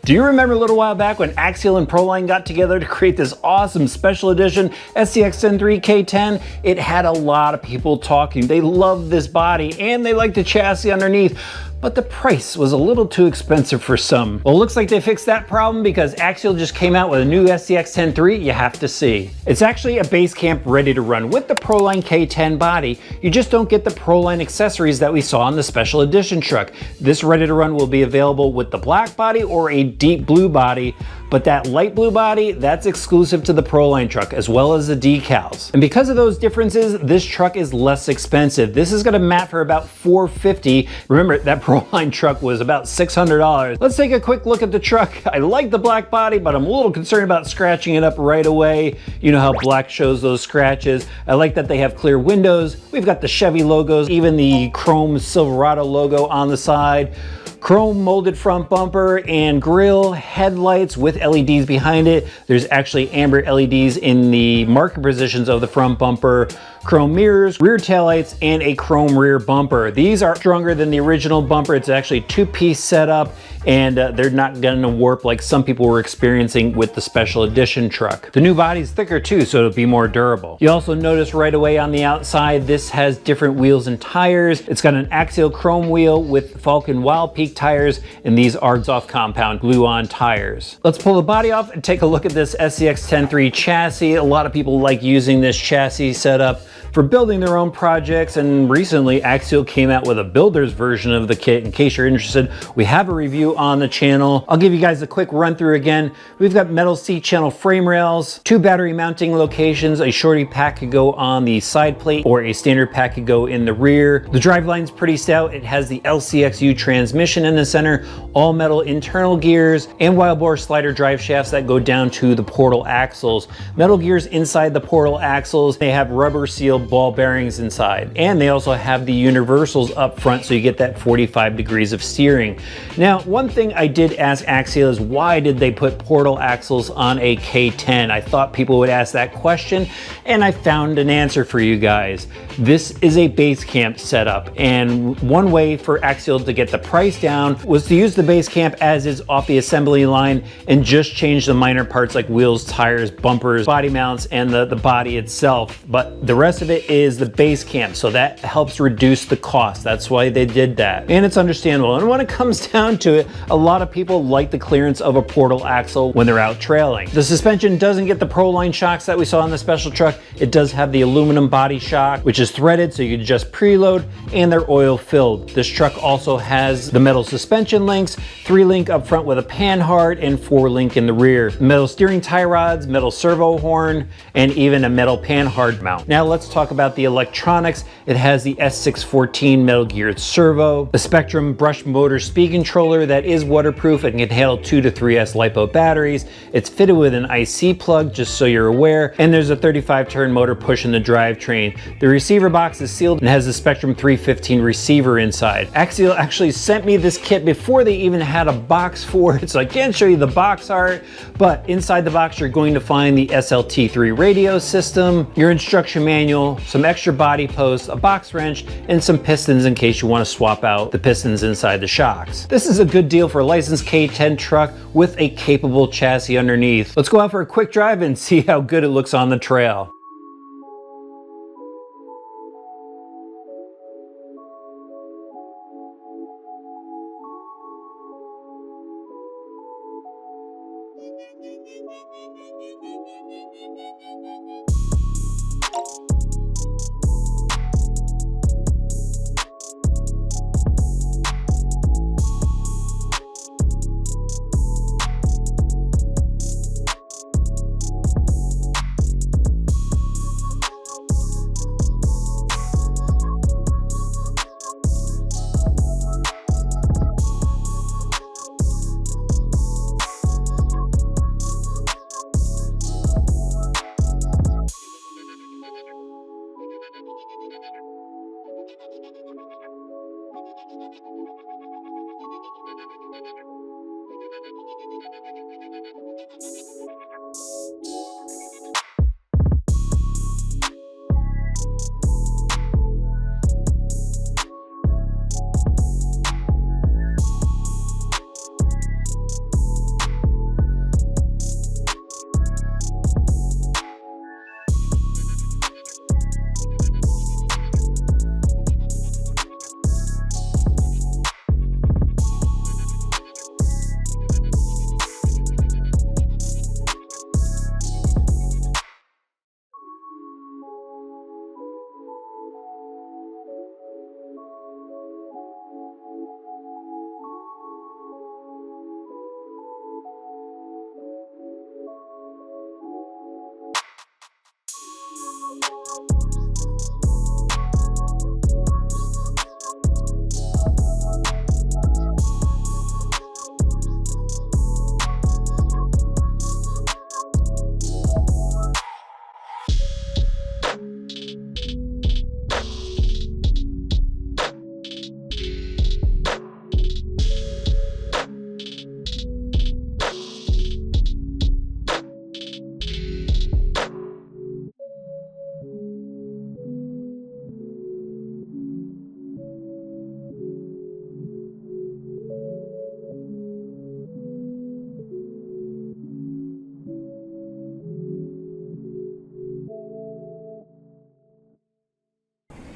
Do you remember a little while back when Axial and Proline got together to create this awesome special edition SCX10III K10? It had a lot of people talking. They loved this body and they liked the chassis underneath, but the price was a little too expensive for some. Well, it looks like they fixed that problem because Axial just came out with a new SCX10III you have to see. It's actually a base camp ready to run with the Proline K10 body. You just don't get the Proline accessories that we saw in the special edition truck. This ready to run will be available with the black body or a deep blue body, but that light blue body, that's exclusive to the Proline truck as well as the decals. And because of those differences, this truck is less expensive. This is gonna mat for about $450. Remember, that Proline truck was about $600. Let's take a quick look at the truck. I like the black body, but I'm a little concerned about scratching it up right away. You know how black shows those scratches. I like that they have clear windows. We've got the Chevy logos, even the chrome Silverado logo on the side. Chrome molded front bumper and grille, headlights with LEDs behind it. There's actually amber LEDs in the marker positions of the front bumper. Chrome mirrors, rear taillights, and a chrome rear bumper. These are stronger than the original bumper. It's actually a two-piece setup, and they're not gonna warp like some people were experiencing with the special edition truck. The new body's thicker too, so it'll be more durable. You also notice right away on the outside, this has different wheels and tires. It's got an Axial chrome wheel with Falcon Wild Peak tires, and these are soft compound glue-on tires. Let's pull the body off and take a look at this SCX10III chassis. A lot of people like using this chassis setup for building their own projects, and recently Axial came out with a builder's version of the kit. In case you're interested, we have a review on the channel. I'll give you guys a quick run through again. We've got metal C-channel frame rails, 2 battery mounting locations, a shorty pack could go on the side plate or a standard pack could go in the rear. The driveline's pretty stout. It has the LCXU transmission in the center, all metal internal gears, and wild bore slider drive shafts that go down to the portal axles. Metal gears inside the portal axles. They have rubber seal ball bearings inside, and they also have the universals up front, so you get that 45 degrees of steering. Now, one thing I did ask Axial is why did they put portal axles on a K10? I thought people would ask that question, and I found an answer for you guys. This is a base camp setup, and one way for Axial to get the price down was to use the base camp as is off the assembly line and just change the minor parts like wheels, tires, bumpers, body mounts, and the body itself. But the rest of it is the base camp, so that helps reduce the cost. That's why they did that, and it's understandable. And when it comes down to it, a lot of people like the clearance of a portal axle when they're out trailing. The suspension doesn't get the Proline shocks that we saw in the special truck. It does have the aluminum body shock, which is threaded, so you can just preload, and they're oil filled. This truck also has the metal suspension links, 3-link up front with a panhard and 4-link in the rear. Metal steering tie rods, metal servo horn, and even a metal panhard mount. Now let's talk about the electronics. It has the S614 metal geared servo, the Spectrum brush motor speed controller that is waterproof and can handle 2 to 3S LiPo batteries. It's fitted with an IC plug, just so you're aware, and there's a 35-turn motor pushing the drivetrain. The receiver box is sealed and has the Spectrum 315 receiver inside. Axial actually sent me this kit before they even had a box for it, so I can't show you the box art, but inside the box you're going to find the SLT3 radio system, your instruction manual, some extra body posts, a box wrench, and some pistons in case you want to swap out the pistons inside the shocks. This is a good deal for a licensed K10 truck with a capable chassis underneath. Let's go out for a quick drive and see how good it looks on the trail.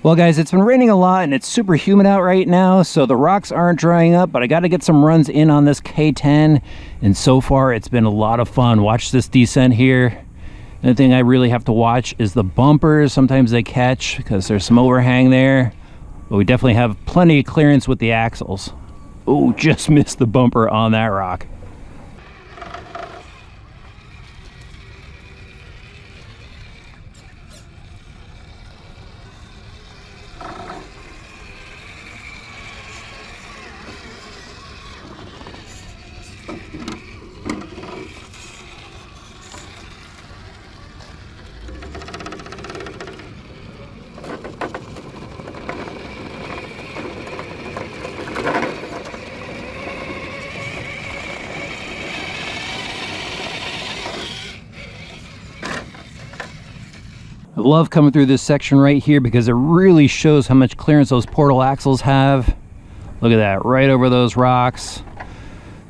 Well guys, it's been raining a lot and it's super humid out right now, so the rocks aren't drying up, but I got to get some runs in on this K10, and so far it's been a lot of fun. Watch this descent here. The thing I really have to watch is the bumpers. Sometimes they catch because there's some overhang there, but we definitely have plenty of clearance with the axles. Oh, just missed the bumper on that rock. I love coming through this section right here because it really shows how much clearance those portal axles have. Look at that, right over those rocks.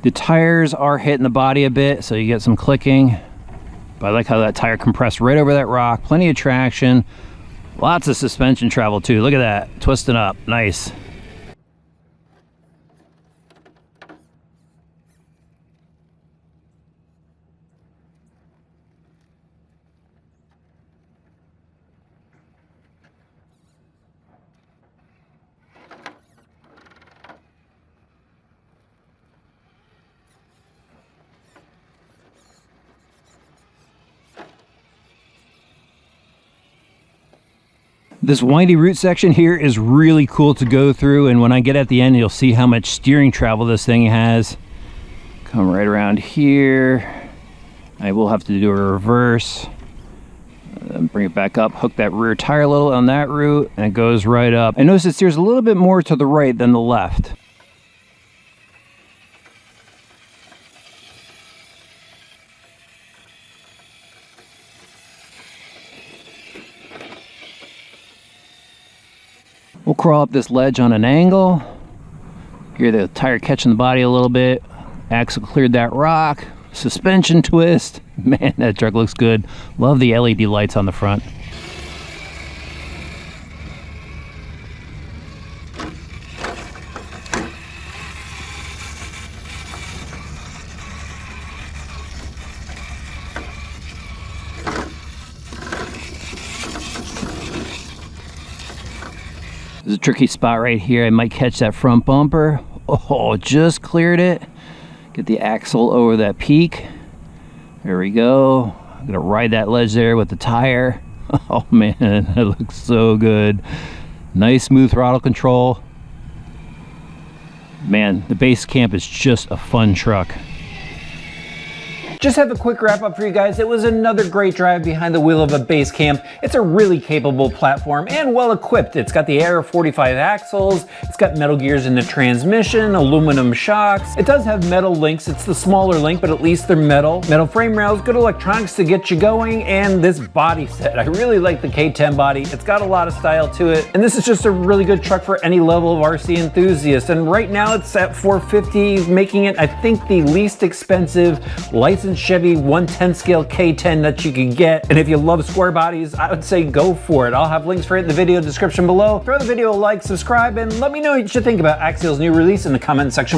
The tires are hitting the body a bit, so you get some clicking. But I like how that tire compressed right over that rock. Plenty of traction. Lots of suspension travel too. Look at that, twisting up, nice. This windy root section here is really cool to go through, and when I get at the end, you'll see how much steering travel this thing has. Come right around here. I will have to do a reverse. Bring it back up, hook that rear tire a little on that route, and it goes right up. I notice it steers a little bit more to the right than the left. We'll crawl up this ledge on an angle. Hear the tire catching the body a little bit. Axle cleared that rock. Suspension twist. Man, that truck looks good. Love the LED lights on the front. There's a tricky spot right here. I might catch that front bumper. Oh, just cleared it. Get the axle over that peak. There we go. I'm gonna ride that ledge there with the tire. Oh man, that looks so good. Nice smooth throttle control. Man, the base camp is just a fun truck. Just have a quick wrap up for you guys. It was another great drive behind the wheel of a base camp. It's a really capable platform and well equipped. It's got the Air 45 axles, it's got metal gears in the transmission, aluminum shocks. It does have metal links. It's the smaller link, but at least they're metal. Metal frame rails, good electronics to get you going, and this body set. I really like the K10 body. It's got a lot of style to it, and this is just a really good truck for any level of RC enthusiast. And right now it's at $450, making it, I think, the least expensive licensed Chevy 110 scale K10 that you can get. And if you love square bodies, I would say go for it. I'll have links for it in the video description below. Throw the video a like, subscribe, and let me know what you think about Axial's new release in the comment section